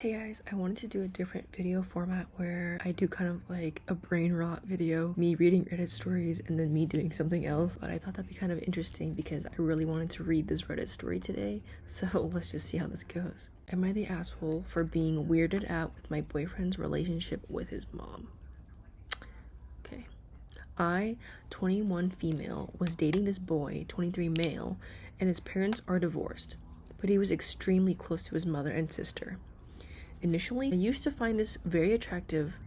Hey guys, I wanted to do a different video format where I do kind of like a brain rot video, me reading Reddit stories and then me doing something else. But I thought that'd be kind of interesting because I really wanted to read this Reddit story today. So let's just see how this goes. Am I the asshole for being weirded out with my boyfriend's relationship with his mom? Okay. I, 21 female, was dating this boy, 23 male, and his parents are divorced. But he was extremely close to his mother and sister. Initially, I used to find this very attractive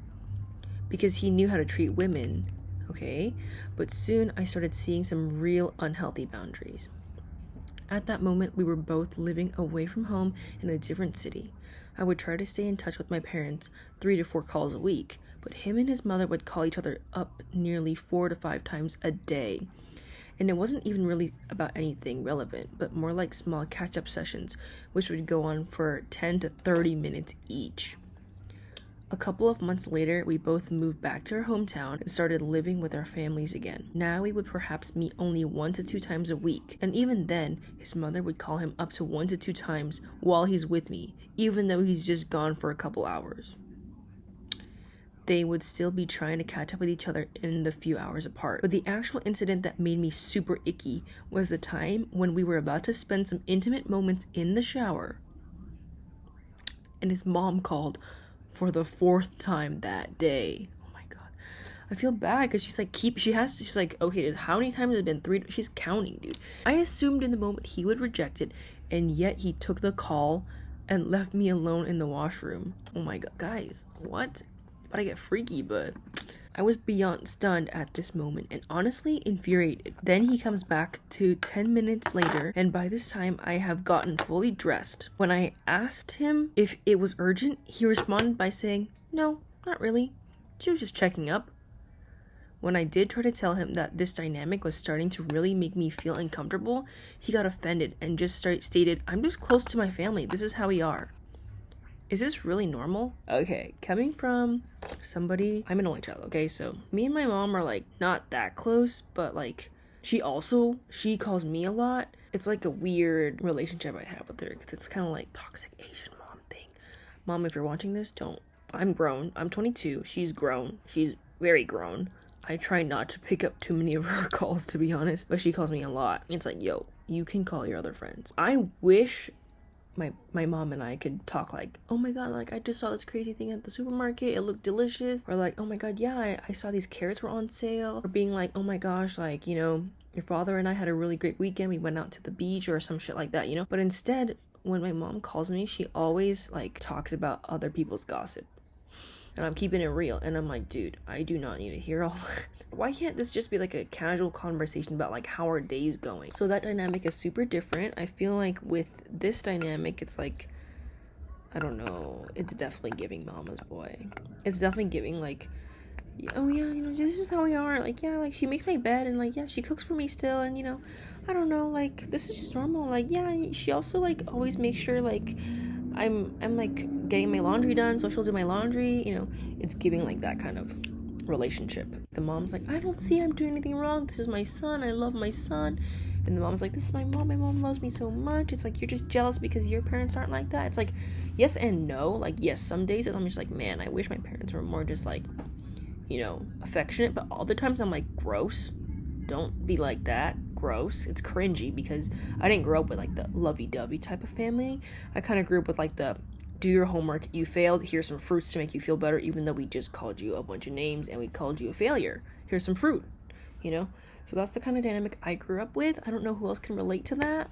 because he knew how to treat women, okay? But soon I started seeing some real unhealthy boundaries. At that moment, we were both living away from home in a different city. I would try to stay in touch with my parents 3 to 4 calls a week, but him and his mother would call each other up nearly 4 to 5 times a day. And it wasn't even really about anything relevant, but more like small catch-up sessions, which would go on for 10 to 30 minutes each. A couple of months later, we both moved back to our hometown and started living with our families again. Now we would perhaps meet only 1 to 2 times a week, and even then, his mother would call him up to 1 to 2 times while he's with me, even though he's just gone for a couple hours. They would still be trying to catch up with each other in the few hours apart. But the actual incident that made me super icky was the time when we were about to spend some intimate moments in the shower, and his mom called for the 4th time that day. Oh my god. I feel bad because she's like, okay, how many times has it been? 3? She's counting, dude. I assumed in the moment he would reject it, and yet he took the call and left me alone in the washroom. Oh my god, guys, what? But I get freaky, but I was beyond stunned at this moment and honestly infuriated. Then he comes back to 10 minutes later, and by this time I have gotten fully dressed. When I asked him if it was urgent, he responded by saying, "No, not really. She was just checking up." When I did try to tell him that this dynamic was starting to really make me feel uncomfortable, he got offended and just stated, "I'm just close to my family. This is how we are." Is this really normal? Okay, coming from somebody, I'm an only child, okay? So me and my mom are like not that close, but like she calls me a lot. It's like a weird relationship I have with her because it's kind of like toxic Asian mom thing. Mom, if you're watching this, don't. I'm grown. I'm 22. She's grown. She's very grown. I try not to pick up too many of her calls, to be honest, but she calls me a lot. It's like, yo, you can call your other friends. I wish my mom and I could talk like, oh my god, like I just saw this crazy thing at the supermarket, it looked delicious, or like, oh my god, yeah, I saw these carrots were on sale, or being like, oh my gosh, like, you know, your father and I had a really great weekend, we went out to the beach or some shit like that, you know. But instead, when my mom calls me, she always like talks about other people's gossip, and I'm keeping it real, and I'm like, dude, I do not need to hear all that. Why can't this just be like a casual conversation about like how our day's going? So that dynamic is super different. I feel like with this dynamic, it's like, I don't know, it's definitely giving mama's boy. It's definitely giving like, oh yeah, you know, this is how we are. Like, yeah, like she makes my bed, and like, yeah, she cooks for me still, and you know, I don't know, like this is just normal. Like, yeah, she also like always makes sure like I'm like getting my laundry done, so she'll do my laundry, you know. It's giving like that kind of relationship. The mom's like, I don't see I'm doing anything wrong, this is my son, I love my son. And the mom's like, this is my mom loves me so much. It's like, you're just jealous because your parents aren't like that. It's like, yes and no. Like, yes, some days I'm just like, man, I wish my parents were more just like, you know, affectionate, but all the times I'm like, gross, don't be like that. Gross. It's cringy because I didn't grow up with like the lovey-dovey type of family. I kind of grew up with like the do your homework, you failed, here's some fruits to make you feel better, even though we just called you a bunch of names and we called you a failure. Here's some fruit, you know. So that's the kind of dynamic I grew up with. I don't know who else can relate to that,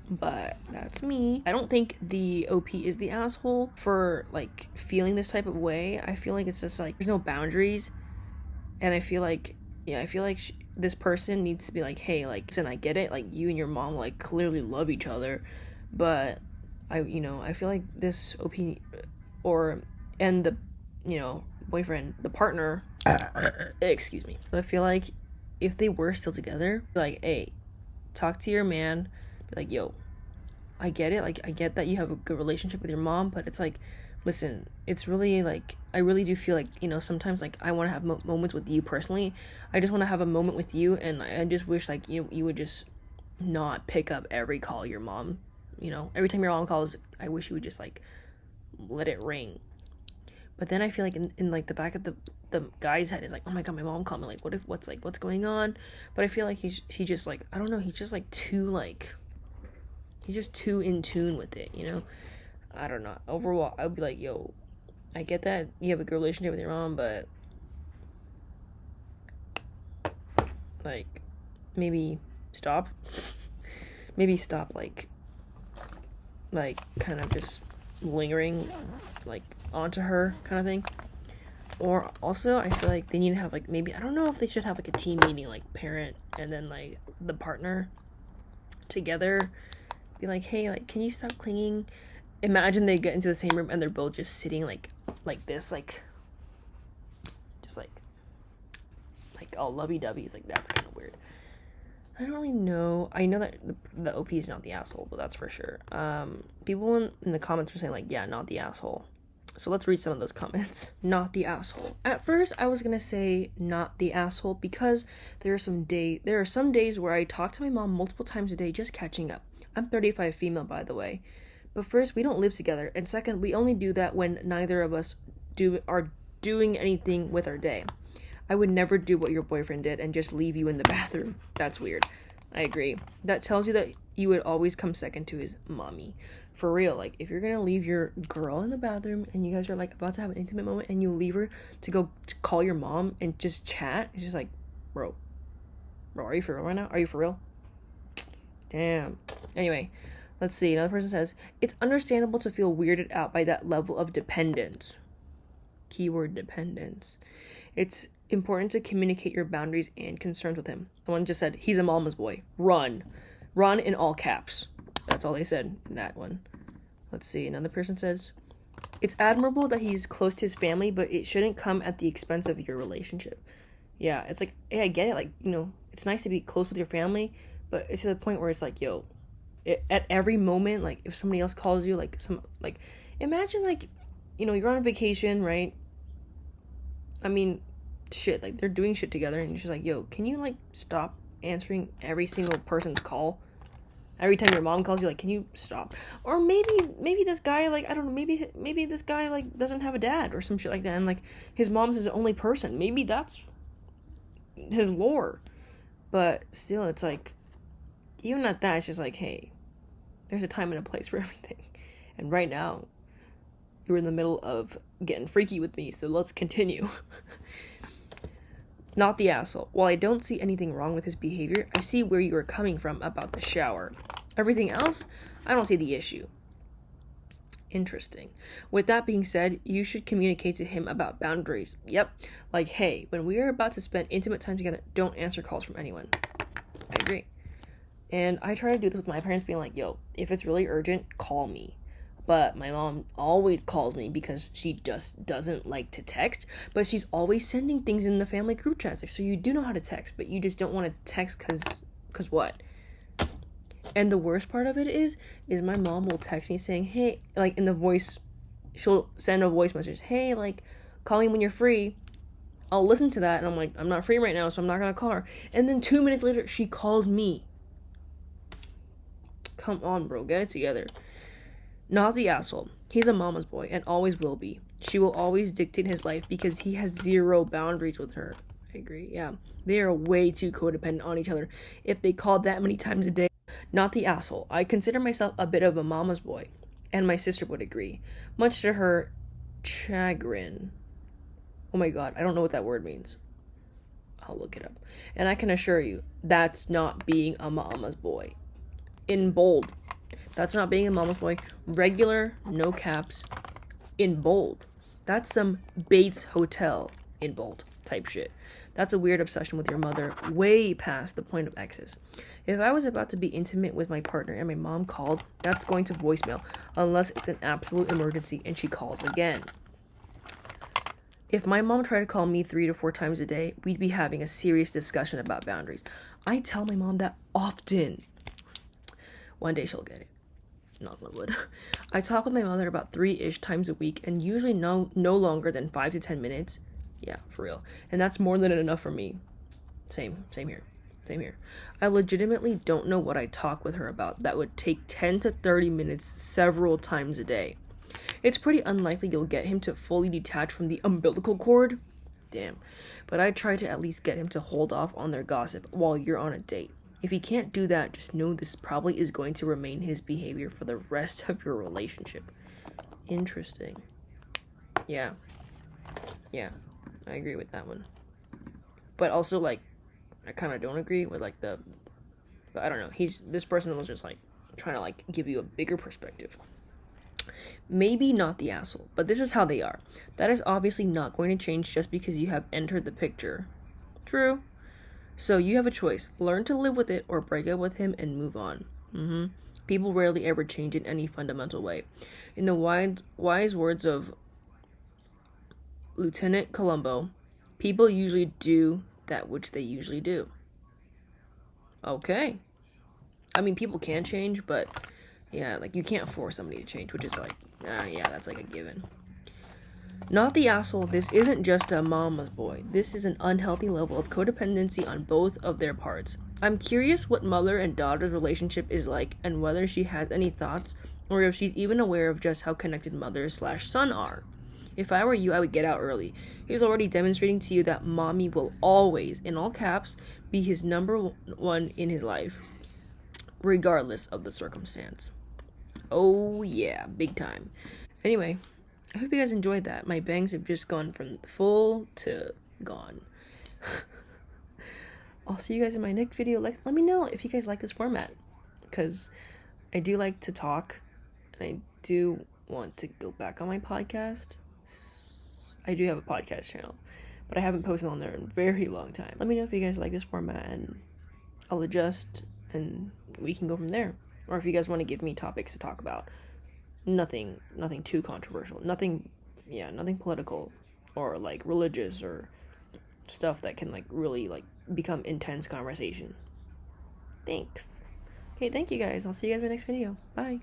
but that's me. I don't think the OP is the asshole for like feeling this type of way. I feel like it's just like there's no boundaries, and I feel like, yeah, I feel like this person needs to be like, hey, like, listen, I get it, like you and your mom like clearly love each other, but I feel like this OP and the, you know, boyfriend, the partner, excuse me. I feel like if they were still together, be like, hey, talk to your man, be like, yo, I get it, like I get that you have a good relationship with your mom, but it's like, listen, it's really like, I really do feel like, you know, sometimes like I want to have moments with you personally. I just want to have a moment with you, and I just wish like you would just not pick up every call your mom, you know, every time your mom calls. I wish you would just like let it ring. But then I feel like in like the back of the guy's head is like, oh my god, my mom called me, like what's going on? But I feel like she just like, I don't know, he's just too in tune with it, you know? I don't know. Overall, I would be like, yo, I get that you have a good relationship with your mom, but like maybe stop. Maybe stop like kind of just lingering like onto her kind of thing. Or also I feel like they need to have like, maybe, I don't know if they should have like a team meeting, like parent and then like the partner together, be like, hey, like, can you stop clinging? Imagine they get into the same room and they're both just sitting like this, like just like all lovey-dovey. Like, that's kind of weird. I don't really know. I know that the OP is not the asshole, but that's for sure. People in the comments were saying like, yeah, not the asshole. So let's read some of those comments. Not the asshole. At first, I was gonna say not the asshole because there are some days where I talk to my mom multiple times a day just catching up. I'm 35 female, by the way. But first, we don't live together, and second, we only do that when neither of us are doing anything with our day. I would never do what your boyfriend did and just leave you in the bathroom. That's weird. I agree. That tells you that you would always come second to his mommy. For real, like, if you're gonna leave your girl in the bathroom and you guys are like about to have an intimate moment and you leave her to go call your mom and just chat, it's just like, bro, are you for real right now? Are you for real? Damn. Anyway, let's see. Another person says, it's understandable to feel weirded out by that level of dependence. Keyword dependence. It's important to communicate your boundaries and concerns with him. Someone just said, he's a mama's boy. Run. Run in all caps. That's all they said in that one. Let's see. Another person says, it's admirable that he's close to his family, but it shouldn't come at the expense of your relationship. Yeah, it's like, hey, I get it. Like, you know, it's nice to be close with your family, but it's to the point where it's like, yo, at every moment, like, if somebody else calls you, imagine, like, you know, you're on a vacation, right? I mean, shit, like, they're doing shit together, and you're just like, yo, can you, like, stop answering every single person's call? Every time your mom calls you, like, can you stop? Or maybe this guy, like, I don't know, maybe this guy, like, doesn't have a dad or some shit like that, and, like, his mom's his only person. Maybe that's his lore. But still, it's like, even at that, it's just like, hey, there's a time and a place for everything. And right now, you're in the middle of getting freaky with me, so let's continue. Not the asshole. While I don't see anything wrong with his behavior, I see where you are coming from about the shower. Everything else, I don't see the issue. Interesting. With that being said, you should communicate to him about boundaries. Yep. Like, hey, when we are about to spend intimate time together, don't answer calls from anyone. I agree. And I try to do this with my parents, being like, yo, if it's really urgent, call me. But my mom always calls me because she just doesn't like to text, but she's always sending things in the family group chats. Like, so you do know how to text, but you just don't want to text cause what? And the worst part of it is my mom will text me saying, hey, like, in the voice, she'll send a voice message, hey, like, call me when you're free. I'll listen to that, and I'm like, I'm not free right now, so I'm not gonna call her. And then 2 minutes later, she calls me. Come on, bro, get it together. Not the asshole. He's a mama's boy and always will be. She will always dictate his life because he has zero boundaries with her. I agree, yeah. They are way too codependent on each other if they call that many times a day. Not the asshole. I consider myself a bit of a mama's boy, and my sister would agree, much to her chagrin. Oh my god, I don't know what that word means. I'll look it up. And I can assure you, that's not being a mama's boy. In bold. That's not being a mama's boy. Regular, no caps, in bold. That's some Bates Hotel, in bold, type shit. That's a weird obsession with your mother, way past the point of exes. If I was about to be intimate with my partner and my mom called, that's going to voicemail, unless it's an absolute emergency and she calls again. If my mom tried to call me 3 to 4 times a day, we'd be having a serious discussion about boundaries. I tell my mom that often. One day she'll get it. Knock on wood. I talk with my mother about 3-ish times a week, and usually no longer than 5 to 10 minutes. Yeah, for real. And that's more than enough for me. Same here. I legitimately don't know what I talk with her about that would take 10 to 30 minutes several times a day. It's pretty unlikely you'll get him to fully detach from the umbilical cord. Damn. But I try to at least get him to hold off on their gossip while you're on a date. If he can't do that, just know this probably is going to remain his behavior for the rest of your relationship. Interesting. Yeah. Yeah. I agree with that one. But also, like, I kind of don't agree with, like, but I don't know. This person was just, like, trying to, like, give you a bigger perspective. Maybe not the asshole, but this is how they are. That is obviously not going to change just because you have entered the picture. True. So you have a choice. Learn to live with it or break up with him and move on. People rarely ever change in any fundamental way. In the wise words of Lieutenant Columbo, people usually do that which they usually do. Okay. I mean, people can change, but yeah, like, you can't force somebody to change, which is like, yeah, that's like a given. Not the asshole, this isn't just a mama's boy. This is an unhealthy level of codependency on both of their parts. I'm curious what mother and daughter's relationship is like and whether she has any thoughts or if she's even aware of just how connected mother/son are. If I were you, I would get out early. He's already demonstrating to you that mommy will always, in all caps, be his number one in his life, regardless of the circumstance. Oh yeah, big time. Anyway, I hope you guys enjoyed that. My bangs have just gone from full to gone. I'll see you guys in my next video. Let me know if you guys like this format, because I do like to talk, and I do want to go back on my podcast. I do have a podcast channel, but I haven't posted on there in a very long time. Let me know if you guys like this format, and I'll adjust, and we can go from there. Or if you guys want to give me topics to talk about. Nothing too controversial. Nothing political or, like, religious or stuff that can, like, really, like, become intense conversation. Thanks. Okay, thank you guys. I'll see you guys in my next video. Bye.